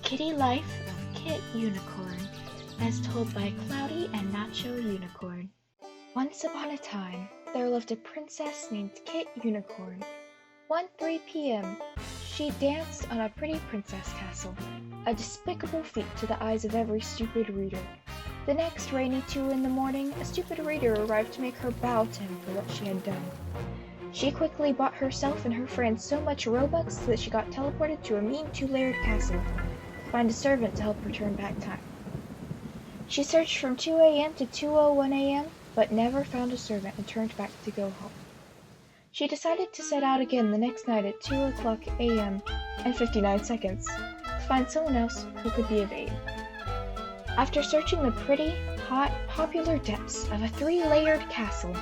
Kitty Life of Kit Unicorn, as told by Cloudy and Nacho Unicorn. Once upon a time, there lived a princess named Kit Unicorn. One 3 p.m., she danced on a pretty princess castle, a despicable feat to the eyes of every stupid reader. The next rainy 2 in the morning, a stupid reader arrived to make her bow to him for what she had done. She quickly bought herself and her friends so much Robux that she got teleported to a mean 2-layered castle to find a servant to help her turn back time. She searched from 2 a.m. to 2:01 a.m., but never found a servant and turned back to go home. She decided to set out again the next night at 2:00 a.m. and 59 seconds to find someone else who could be of aid. After searching the pretty, hot, popular depths of a 3-layered castle,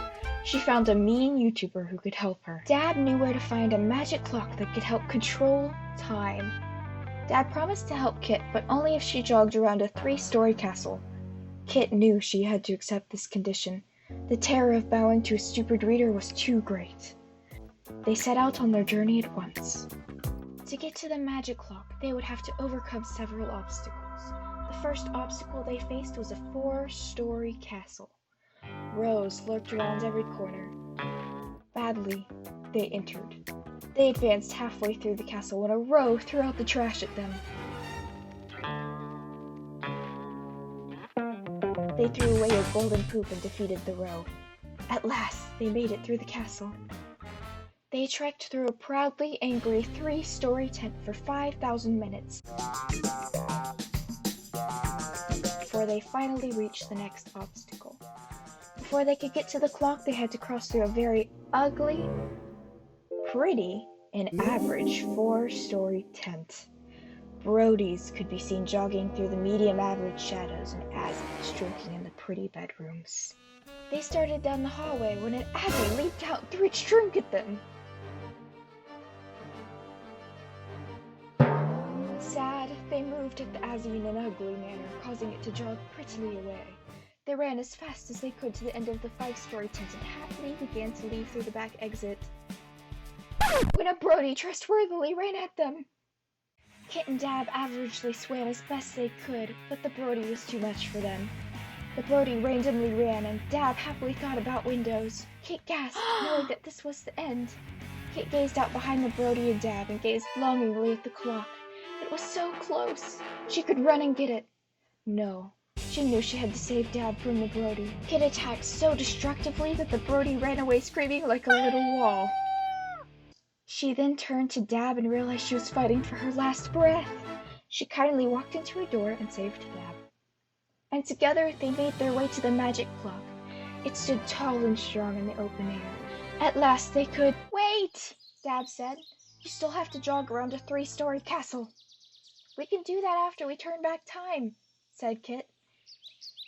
she found a mean YouTuber who could help her. Dab knew where to find a magic clock that could help control time. Dab promised to help Kit, but only if she jogged around a 3-story castle. Kit knew she had to accept this condition. The terror of bowing to a stupid reader was too great. They set out on their journey at once. To get to the magic clock, they would have to overcome several obstacles. The first obstacle they faced was a 4-story castle. Rows lurked around every corner. Badly, they entered. They advanced halfway through the castle when a row threw out the trash at them. They threw away a golden poop and defeated the row. At last, they made it through the castle. They trekked through a proudly angry 3-story tent for 5,000 minutes before they finally reached the next obstacle. Before they could get to the clock, they had to cross through a very ugly, pretty, and average 4-story tent. Brodies could be seen jogging through the medium-average shadows and Azzies drinking in the pretty bedrooms. They started down the hallway when an Azzie leaped out and threw its drink at them. Sad, they moved at the Azzie in an ugly manner, causing it to jog prettily away. They ran as fast as they could to the end of the 5-story tent and happily began to leave through the back exit when a Brody trustworthily ran at them. Kit and Dab averagely swam as best they could, but the Brody was too much for them. The Brody randomly ran, and Dab happily thought about windows. Kit gasped, knowing that this was the end. Kit gazed out behind the Brody and Dab and gazed longingly at the clock. It was so close. She could run and get it. No. She knew she had to save Dab from the Brody. Kit attacked so destructively that the Brody ran away screaming like a little wall. She then turned to Dab and realized she was fighting for her last breath. She kindly walked into a door and saved Dab. And together they made their way to the magic clock. It stood tall and strong in the open air. At last they could— "Wait!" Dab said. "You still have to jog around a 3-story castle." "We can do that after we turn back time," said Kit.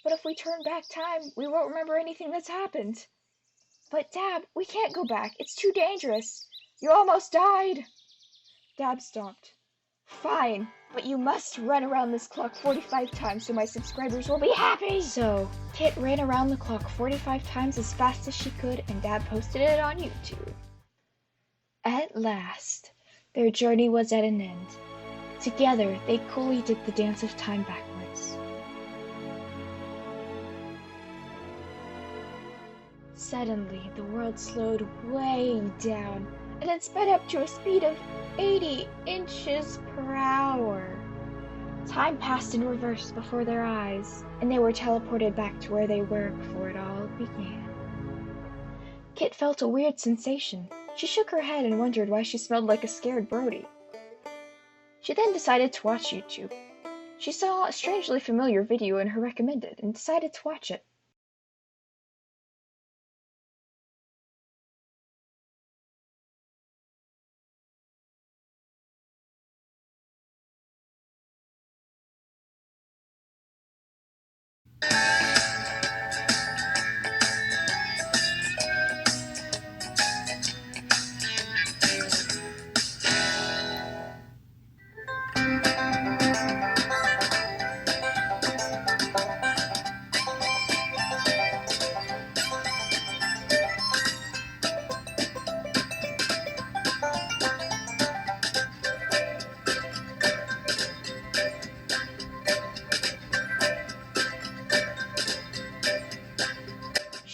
"But if we turn back time, we won't remember anything that's happened." "But Dab, we can't go back. It's too dangerous. You almost died." Dab stopped. "Fine, but you must run around this clock 45 times so my subscribers will be happy." So, Kit ran around the clock 45 times as fast as she could, and Dab posted it on YouTube. At last, their journey was at an end. Together, they coolly did the dance of time backwards. Suddenly, the world slowed way down, and then sped up to a speed of 80 inches per hour. Time passed in reverse before their eyes, and they were teleported back to where they were before it all began. Kit felt a weird sensation. She shook her head and wondered why she smelled like a scared Brody. She then decided to watch YouTube. She saw a strangely familiar video in her recommended and decided to watch it.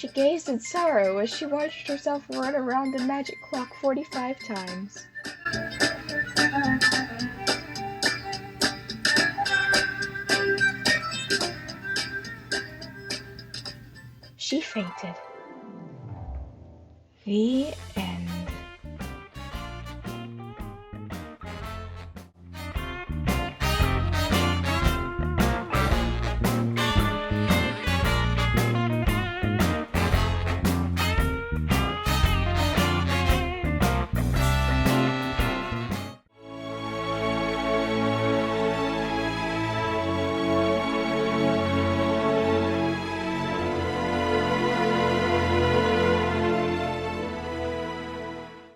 She gazed in sorrow as she watched herself run around the magic clock 45 times. She fainted. The end.